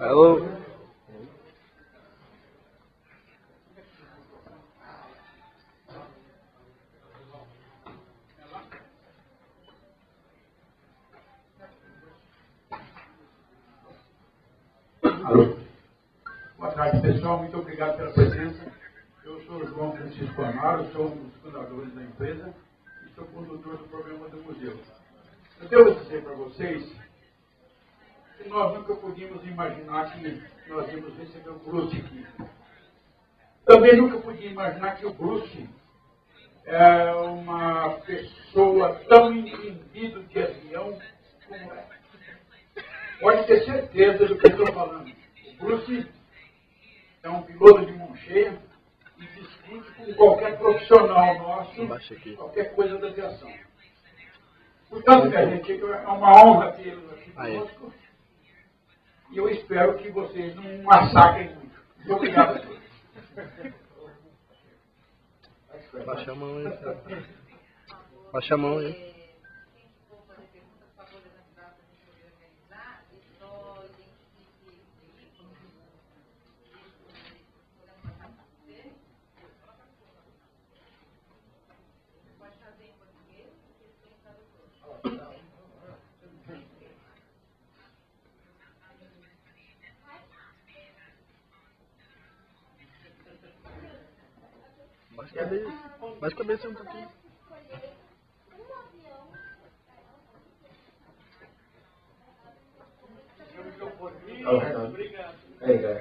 Alô? Alô? Boa tarde, pessoal. Muito obrigado pela presença. Eu sou o João Francisco Amaro, sou um dos fundadores da empresa e sou condutor do programa do museu. Eu devo dizer para vocês que nós nunca podíamos imaginar que nós íamos receber o Bruce aqui. Também nunca podia imaginar que o Bruce é uma pessoa tão entendido de avião como é. Pode ter certeza do que estou falando. O Bruce é um piloto de mão cheia e discute com qualquer profissional nosso, qualquer coisa da aviação. Portanto, minha gente, é uma honra tê-los aqui conosco e eu espero que vocês não massacrem muito. Muito obrigado a todos. Baixa a mão aí. Baixa a mão aí. Baixa a cabeça um pouquinho. Oh, hang on. There you go.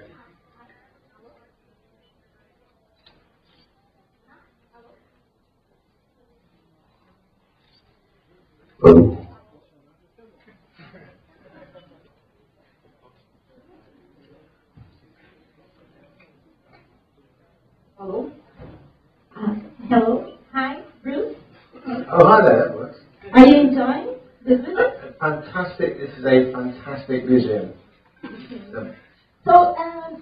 Hello? Hello? Hi, Bruce? Oh, hi there, that works. Are you enjoying the visit? Fantastic, this is a fantastic museum. So,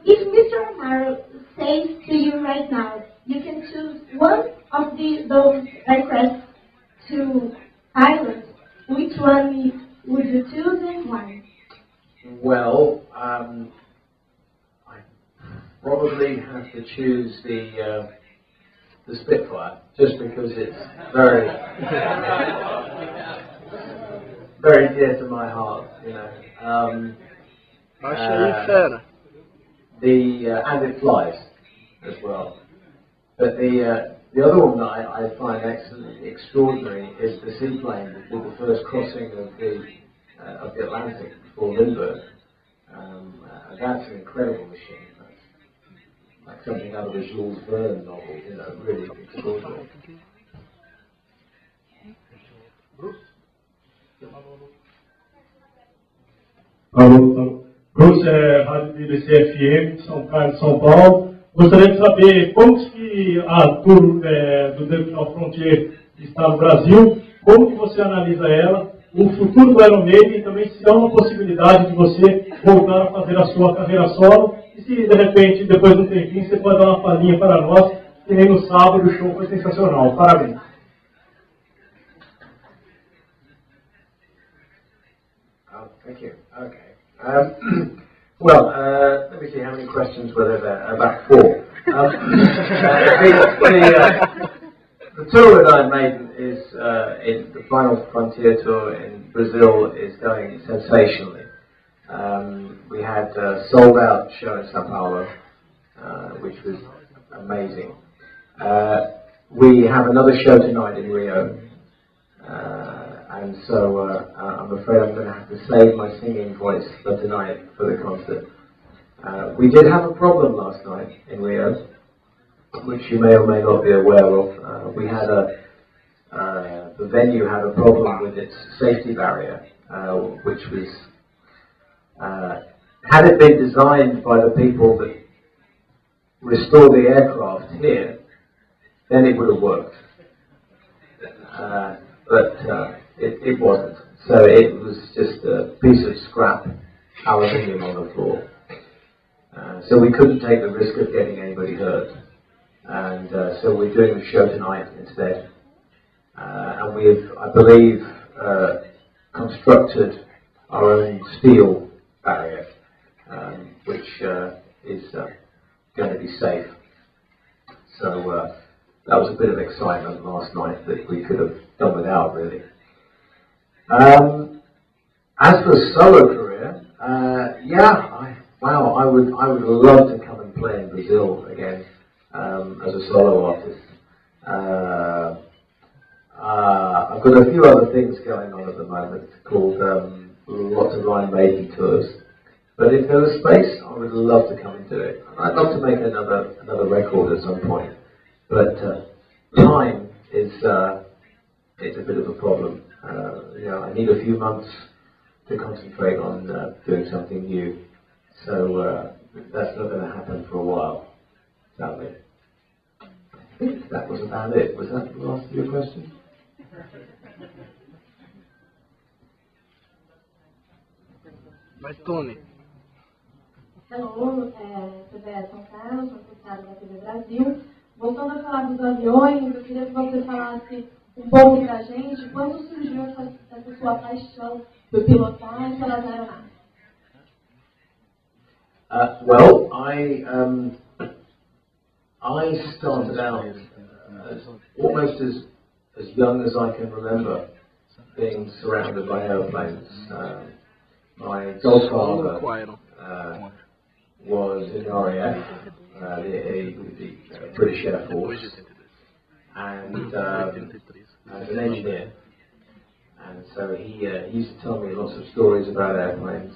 if Mr. Amaro says to you right now, you can choose one of those aircraft to pilot, which one would you choose and why? Well, I probably have to choose the Spitfire, just because it's very, very dear to my heart, you know. And it flies as well. But the other one that I find absolutely extraordinary is the seaplane that did the first crossing of the Atlantic before Lindbergh. That's an incredible machine. That's like something out of a Jules Verne novel, you know, really extraordinary. Alô. Bruce, Rádio BBC FM, São Carlos, São Paulo. Gostaria de saber como que a tour do Terminal Frontier está no Brasil, como que você analisa ela, o futuro do Iron Maiden e também se há uma possibilidade de você voltar a fazer a sua carreira solo e se de repente, depois de um tempinho, você pode dar uma palhinha para nós, que nem no sábado o show foi sensacional. Parabéns. Oh, thank you. Okay. Well, let me see how many questions were there. About 4. The tour with Iron Maiden is in the final frontier tour in Brazil is going sensationally. We had a sold-out show in São Paulo, which was amazing. We have another show tonight in Rio. And so I'm afraid I'm going to have to save my singing voice for tonight for the concert. We did have a problem last night in Rio, which you may or may not be aware of. We had the venue had a problem with its safety barrier, which was, had it been designed by the people that restore the aircraft here, then it would have worked. But it wasn't. So it was just a piece of scrap aluminium on the floor. So we couldn't take the risk of getting anybody hurt. And so we're doing the show tonight instead. And we've, I believe, constructed our own steel barrier, which is going to be safe. So that was a bit of excitement last night that we could have done without, really. As for solo career, I would love to come and play in Brazil again as a solo artist. I've got a few other things going on at the moment called lots of Maiden tours. But if there was space, I would love to come and do it. I'd love to make another record at some point. But time is it's a bit of a problem. I need a few months to concentrate on doing something new. So that's not going to happen for a while, sadly. I think that was about it. Was that the last of your question? Mas Tony. Hello, TV São Carlos, secretário da TV Brasil. Voltando a falar dos aviões, eu queria que você falasse um pouco pra gente quando surgiu essa sua paixão por pilotar pelas aeronaves. Well, I started out almost as young as I can remember being surrounded by airplanes. My godfather was in the RAF, the British Air Force, and as an engineer. And so he used to tell me lots of stories about airplanes.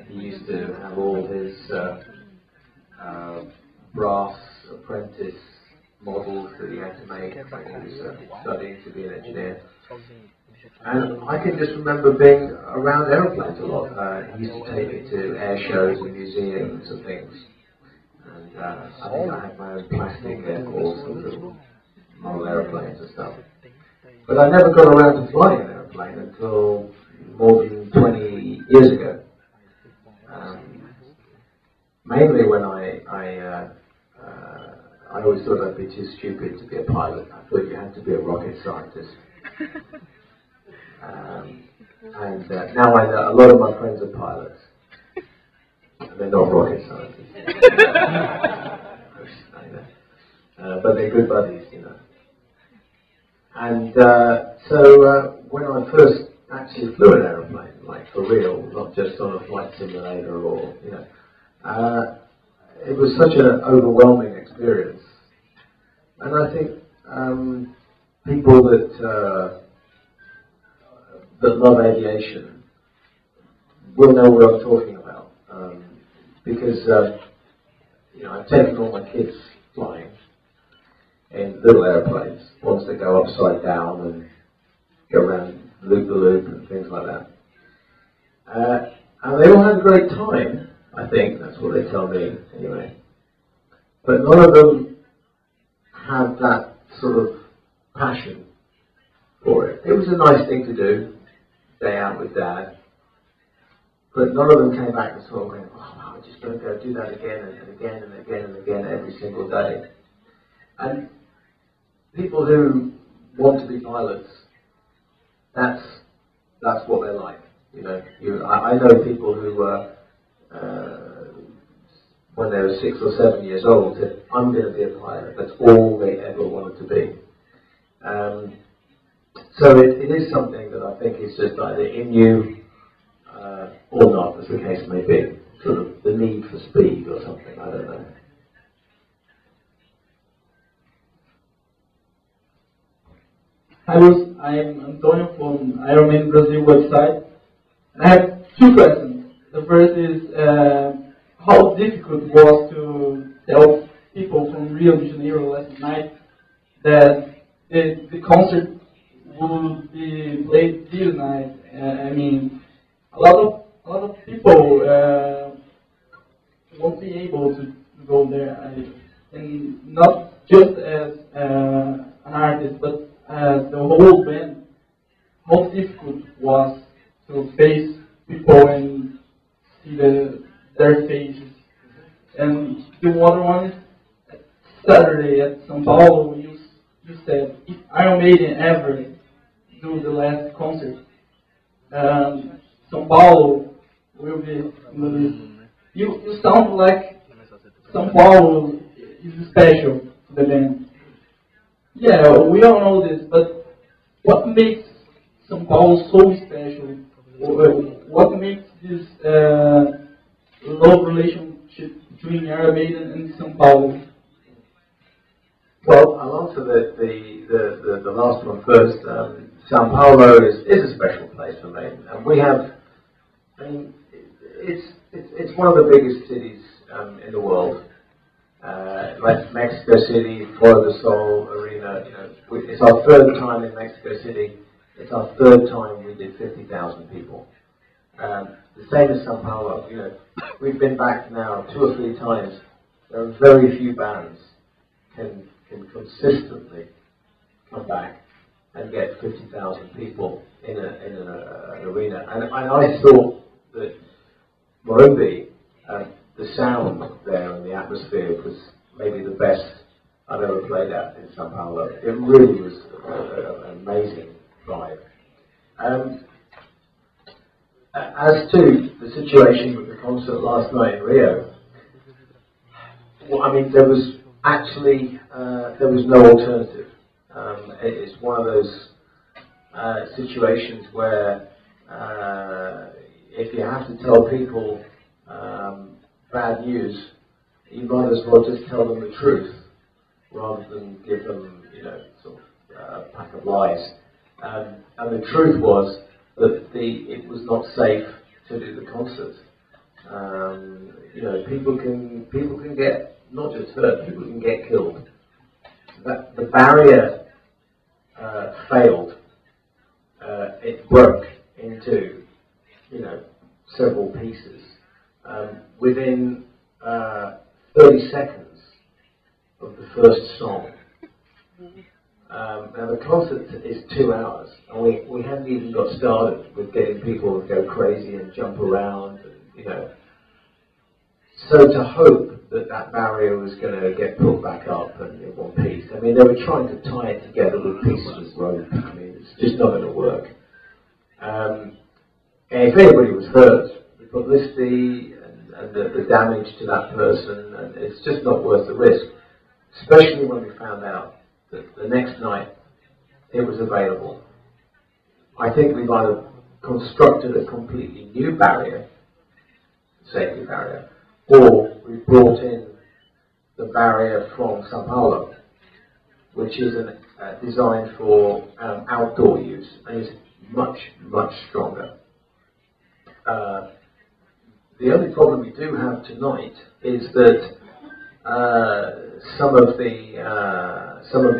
He used to have all his brass apprentice models that he had to make when he was studying to be an engineer. And I can just remember being around airplanes a lot. He used to take me to air shows and museums and things. And I think I had my own plastic airports and little model airplanes and stuff. But I never got around to flying an airplane until more than 20 years ago. Mainly when I always thought I'd be too stupid to be a pilot. I thought you had to be a rocket scientist. And now I know a lot of my friends are pilots. And they're not rocket scientists. But they're good buddies, you know. And so when I first actually flew an aeroplane, like for real, not just on a flight simulator or, you know, it was such an overwhelming experience. And I think people that love aviation will know what I'm talking about. Because, you know, I've taken all my kids flying in little airplanes, ones that go upside down and go around loop-the-loop and things like that. And they all had a great time, I think, that's what they tell me anyway. But none of them had that sort of passion for it. It was a nice thing to do, stay out with Dad. But none of them came back and sort of going, oh, I'm just going to go do that again and again and again and again every single day. And people who want to be pilots, that's what they're like. You know, I know people who when they were 6 or 7 years old said, I'm going to be a pilot. That's all they ever wanted to be. So it is something that I think is just either in you or not, as the case may be. Sort of the need for speed or something, I don't know. Hi, Bruce. I'm Antonio from Ironman Brasil website. I have two questions. The first is how difficult it was to tell people from Rio de Janeiro last night that the concert would be played this night. I mean, a lot of people won't be able to go there, and not just as an artist, but the whole band. How difficult it was to face people and see their faces. And the other one is Saturday at São Paulo. You said if Iron Maiden ever do the last concert, São Paulo will be in the list. You sound like São Paulo is special to the band. Yeah, we all know this, but what makes São Paulo so special? What makes this love relationship between Iron Maiden and São Paulo? Well, I'll answer the last one first. São Paulo is a special place for me, and we have. I mean, it's one of the biggest cities in the world. Like Mexico City, Florida Sol Arena. You know, it's our third time in Mexico City. It's our third time we did 50,000 people. The same as São Paulo. You know, we've been back now 2 or 3 times. There are very few bands can consistently come back and get 50,000 people in an arena. And I thought that Morumbi, the sound there and the atmosphere was maybe the best I've ever played at in São Paulo. It really was an amazing vibe. As to the situation with the concert last night in Rio, well, I mean, there was actually there was no alternative. It's one of those situations where if you have to tell people bad news, you might as well just tell them the truth rather than give them, you know, sort of a pack of lies. And the truth was that it was not safe to do the concert. You know, people can get not just hurt, people can get killed. That the barrier failed. It broke into, you know, several pieces within 30 seconds of the first song. Now the concert is 2 hours, and we hadn't even got started with getting people to go crazy and jump around, and, you know. So to hope that barrier was going to get pulled back up and in one piece. I mean, they were trying to tie it together with pieces of rope. I mean, it's just not going to work. And if anybody was hurt, the publicity and the damage to that person, and it's just not worth the risk. Especially when we found out that the next night it was available. I think we've either constructed a completely new barrier, safety barrier, or we brought in the barrier from São Paulo, which is designed for outdoor use and is much, much stronger. The only problem we do have tonight is that some of the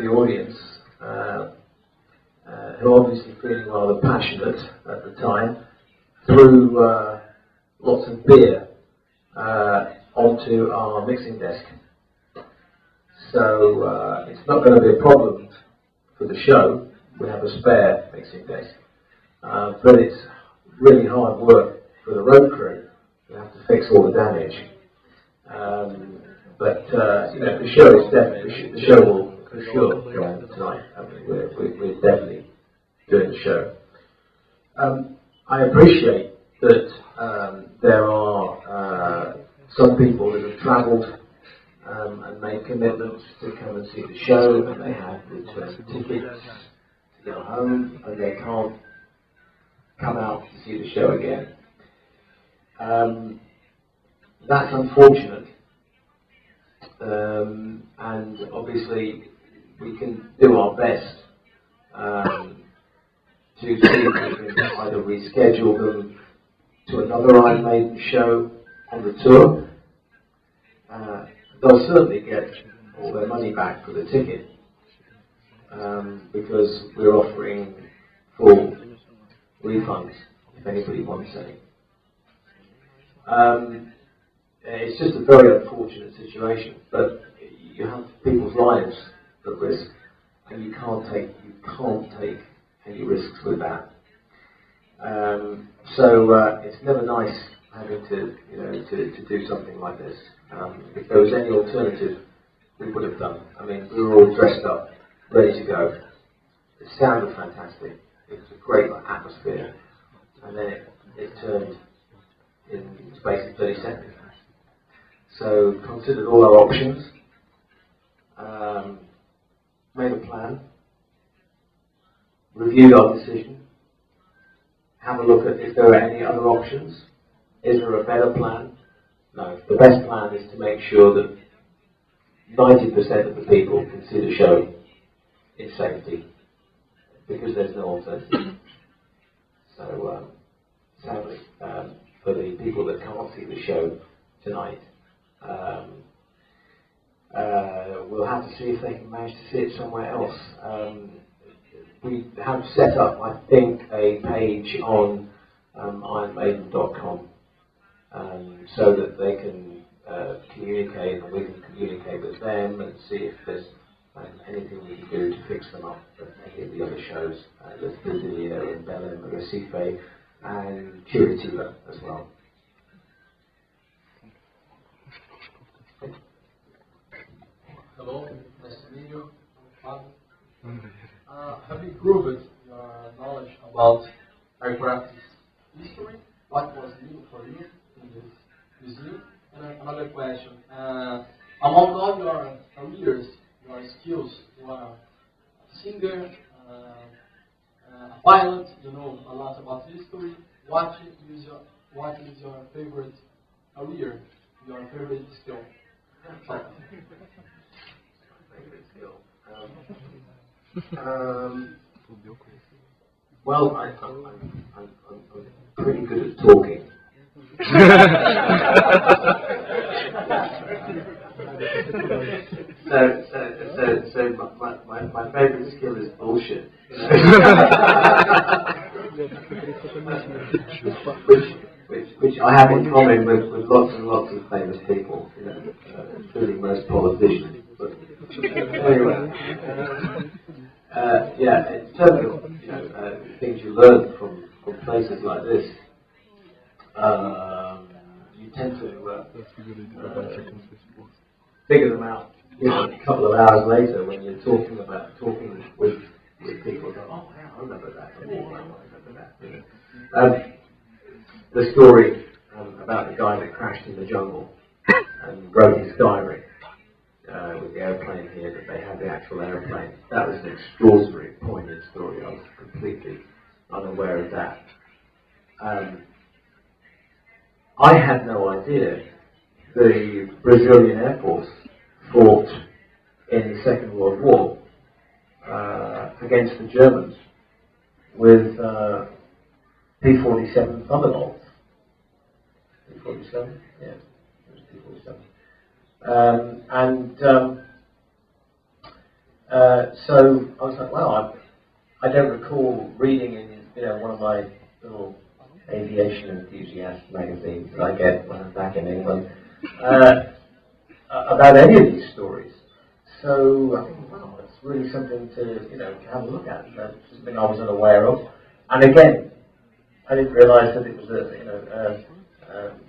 audience who are obviously feeling rather passionate at the time threw lots of beer onto our mixing desk. So it's not going to be a problem for the show. We have a spare mixing desk. But it's really hard work for the road crew. We have to fix all the damage. But you know, the show is definitely, the show will for sure go on tonight. I mean, we're definitely doing the show. I appreciate that there are some people that have travelled and made commitments to come and see the show, and they have returned tickets to go home, and they can't come out to see the show again. That's unfortunate, and obviously we can do our best to see if we can either reschedule them to another Iron Maiden show on the tour. They'll certainly get all their money back for the ticket because we're offering full refunds if anybody wants any. It's just a very unfortunate situation, but you have people's lives at risk, and you can't take any risks with that. So it's never nice having to, you know, to do something like this. If there was any alternative, we would have done. I mean, we were all dressed up, ready to go. The sound was fantastic. It was a great atmosphere, and then it turned in the space of 30 seconds. So considered all our options, made a plan, reviewed our decision, have a look at if there are any other options. Is there a better plan? No. The best plan is to make sure that 90% of the people can see the show in safety, because there's no alternative. So, sadly, for the people that can't see the show tonight, we'll have to see if they can manage to see it somewhere else. We have set up, I think, a page on ironmaiden.com so that they can communicate, and we can communicate with them and see if there's anything we can do to fix them up at any of the other shows. There's Brasilia and Belém, Recife, and Curitiba as well. Hello, nice to meet you. Have you improved your knowledge about aircraft history? What was new for you in this museum? And another question, among all your careers, your skills, you are a singer, a pilot, you know a lot about history. What is your favorite career, your favorite skill? Well, I'm pretty good at talking. So my favorite skill is bullshit. which I have in common with lots and lots of famous people, including most politicians. But anyway, yeah, in terms of things you learn from places like this, you tend to figure them out. A couple of hours later, when you're talking with people, go, oh yeah, I remember that. Oh, I remember that. The story about the guy that crashed in the jungle and wrote his diary with the airplane here, that they had the actual airplane. That was an extraordinary, poignant story. I was completely unaware of that. I had no idea the Brazilian Air Force fought in the Second World War against the Germans with P-47 Thunderbolts. P-47? Yeah, it was P-47. So I was like, wow, I don't recall reading in one of my little aviation enthusiast magazines that I get when I'm back in England about any of these stories. So I think, wow, it's really something to have a look at. That's something I was unaware of. And again, I didn't realise that it was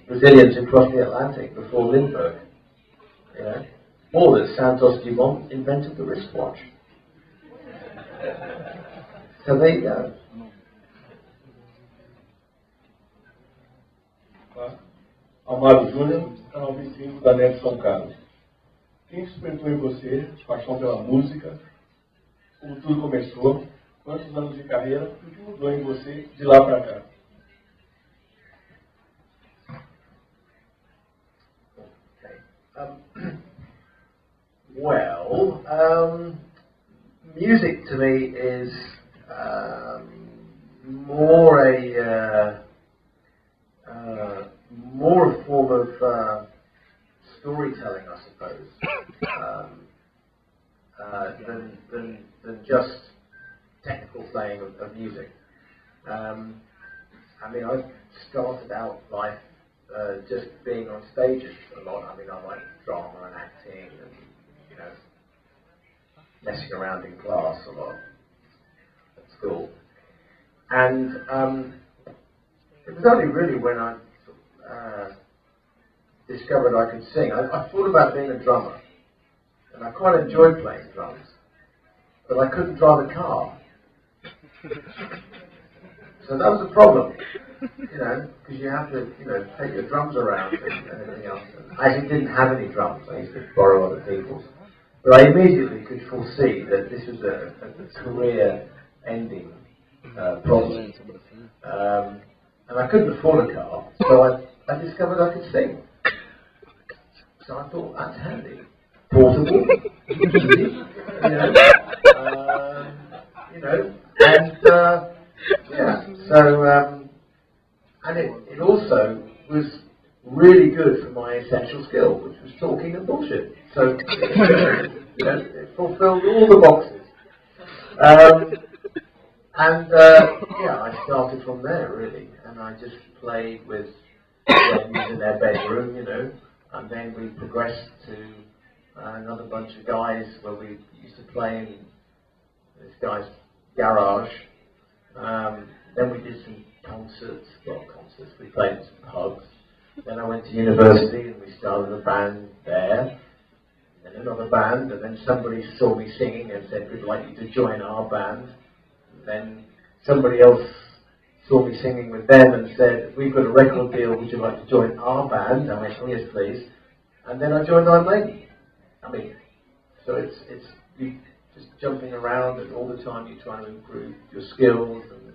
Brazilians who crossed the Atlantic before Lindbergh. Or that Santos Dumont invented the wristwatch. So there you go. Amado Júnior, canal 25 da NET São Carlos. Quem despertou em você paixão pela música? Como tudo começou? Quantos anos de carreira? E o que mudou em você de lá para cá? Music to me is more a form of storytelling, I suppose, than just technical playing of music. I mean, I started out life just being on stages a lot. I mean, I like drama and acting and, messing around in class a lot at school. And it was only really when I discovered I could sing. I thought about being a drummer, and I quite enjoyed playing drums, but I couldn't drive a car. So that was a problem. you know, because you have to, you know, take your drums around and everything else. I actually didn't have any drums. I used to borrow other people's. But I immediately could foresee that this was a career-ending problem. And I couldn't afford a car, so I discovered I could sing. So I thought, that's handy. Portable, easy, you know, and yeah, so, and it also was really good for my essential skill, which was talking and bullshit. So, you know, it fulfilled all the boxes. Yeah, I started from there, really, and I just played with friends in their bedroom, you know, and then we progressed to another bunch of guys where we used to play in this guy's garage. Then we did some concerts, we played in some pubs. Then I went to university and we started a band there, then another band, and then somebody saw me singing and said, we'd like you to join our band. And then somebody else saw me singing with them and said, we've got a record deal, would you like to join our band? I went, oh yes please. And then I joined Maiden. I mean, so it's you just jumping around, and all the time you're trying to improve your skills and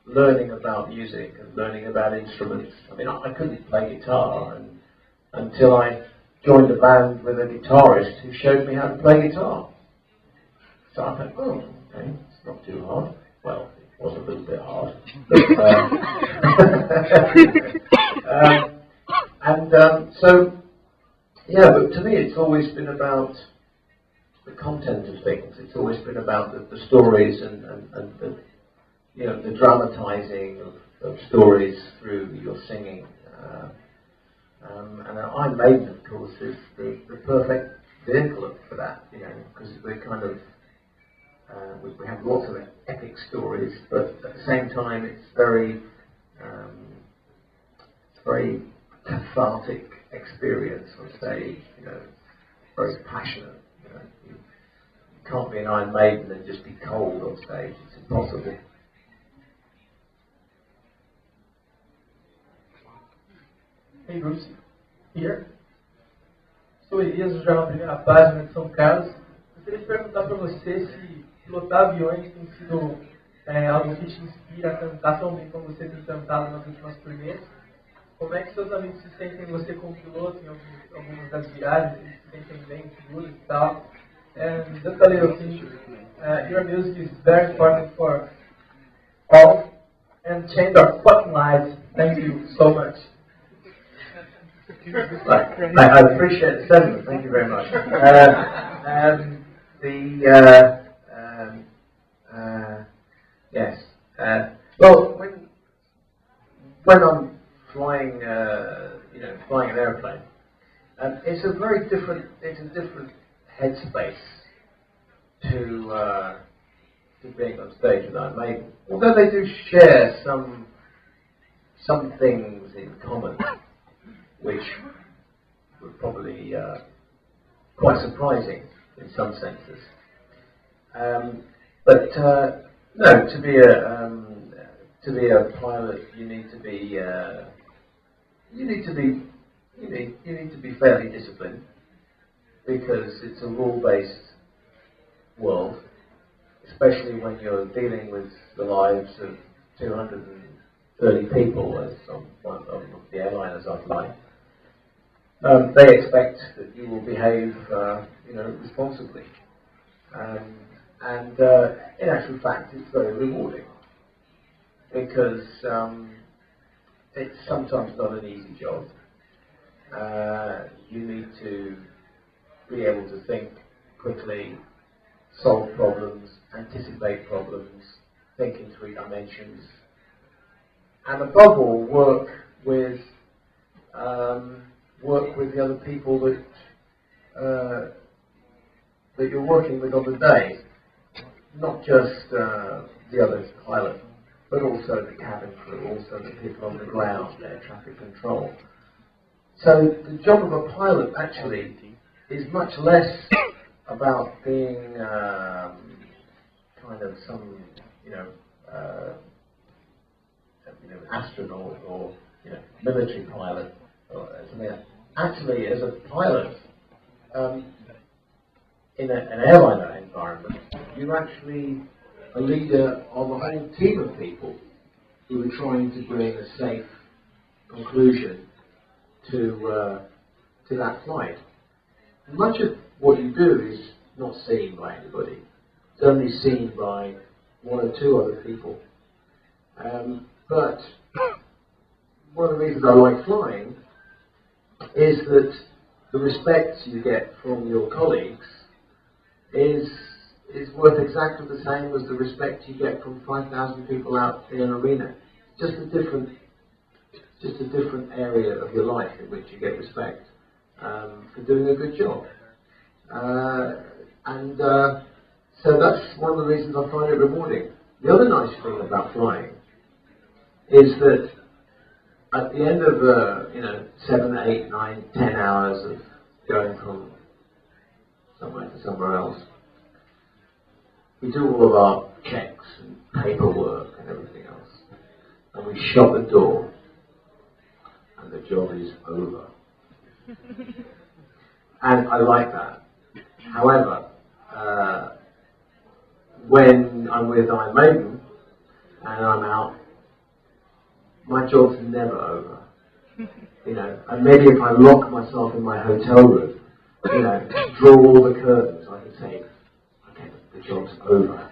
learning about music and learning about instruments. I mean, I couldn't play guitar until I joined a band with a guitarist who showed me how to play guitar. So I thought, oh, okay, it's not too hard. Well, it was a little bit hard. So, yeah, but to me it's always been about the content of things. It's always been about the stories and the, you know, the dramatizing of stories through your singing. And Iron Maiden, of course, is the perfect vehicle for that, you know, because we're kind of, we have lots of epic stories, but at the same time it's very cathartic experience on stage, you know, very passionate, you know. You can't be an Iron Maiden and just be cold on stage, it's impossible. Hey Bruce, here. Sou Elias, já na primeira página de São Carlos. Gostaria de perguntar para você se pilotar aviões tem sido algo que te inspira a cantar tão bem como você tem cantado nas últimas turnês. Como é que seus amigos se sentem você como piloto em algumas das viragens, eles se sentem bem, seguros e tal? And just a little thing, your music is very important for all and change our fucking lives. Thank you so much. I appreciate the sentiment, thank you very much. Yes. Well, when I'm flying, you know, flying an airplane, it's a very different, headspace to being on stage with Iron Maiden. Although they do share some things in common, which were probably quite surprising in some senses. No, to be a pilot, you need to be fairly disciplined, because it's a rule-based world, especially when you're dealing with the lives of 230 people, as on one of the airliners I fly. They expect that you will behave, you know, responsibly, and in actual fact, it's very rewarding, because it's sometimes not an easy job. You need to be able to think quickly, solve problems, anticipate problems, think in 3 dimensions, and above all, work with the other people that you're working with on the day, not just the other pilot, but also the cabin crew, also the people on the ground, air traffic control. So the job of a pilot actually is much less about being kind of some, you know, an astronaut or military pilot or something else. Actually, as a pilot, in an airline environment, you're actually a leader of a whole team of people who are trying to bring a safe conclusion to that flight. Much of what you do is not seen by anybody. It's only seen by one or two other people. But one of the reasons I like flying is that the respect you get from your colleagues is worth exactly the same as the respect you get from 5,000 people out in an arena. Just a different area of your life in which you get respect for doing a good job. So that's one of the reasons I find it rewarding. The other nice thing about flying is that at the end of 7, 8, 9, 10 hours of going from somewhere to somewhere else, we do all of our checks and paperwork and everything else, and we shut the door, and the job is over. And I like that. However, when I'm with Maiden and I'm out, my job's never over. And maybe if I lock myself in my hotel room, draw all the curtains, I can say, okay, the job's over.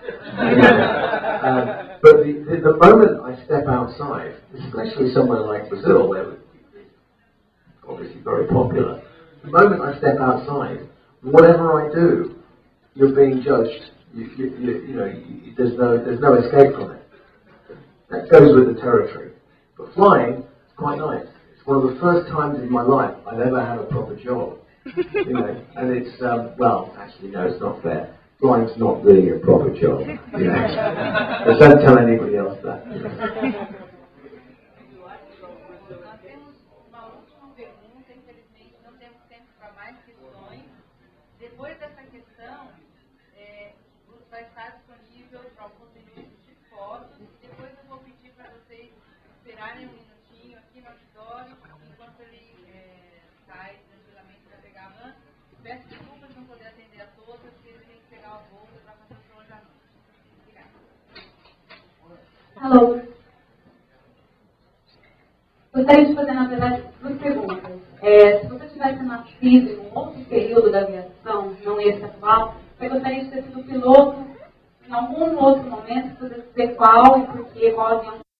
But the moment I step outside, especially somewhere like Brazil, where it's obviously very popular, the moment I step outside, whatever I do, you're being judged. There's no escape from it. That goes with the territory. But flying is quite nice. It's one of the first times in my life I've ever had a proper job. And it's actually no, it's not fair. Flying's not really a proper job. But don't tell anybody else that. Depois dessa questão, vai estar disponível para alguns minutos de fotos. Depois eu vou pedir para vocês esperarem um minutinho aqui no auditório, enquanto ele sai tranquilamente para pegar a van. Peço desculpas de não poder atender a todos, porque ele tem que pegar o voo para fazer o prolongamento. Obrigada. Hello. Gostaria de fazer, na verdade, duas perguntas. Se você tivesse nascido em um outro período da aviação, não esse atual, eu gostaria de ter sido piloto em algum outro momento, se você dizer qual e por quê, qual avião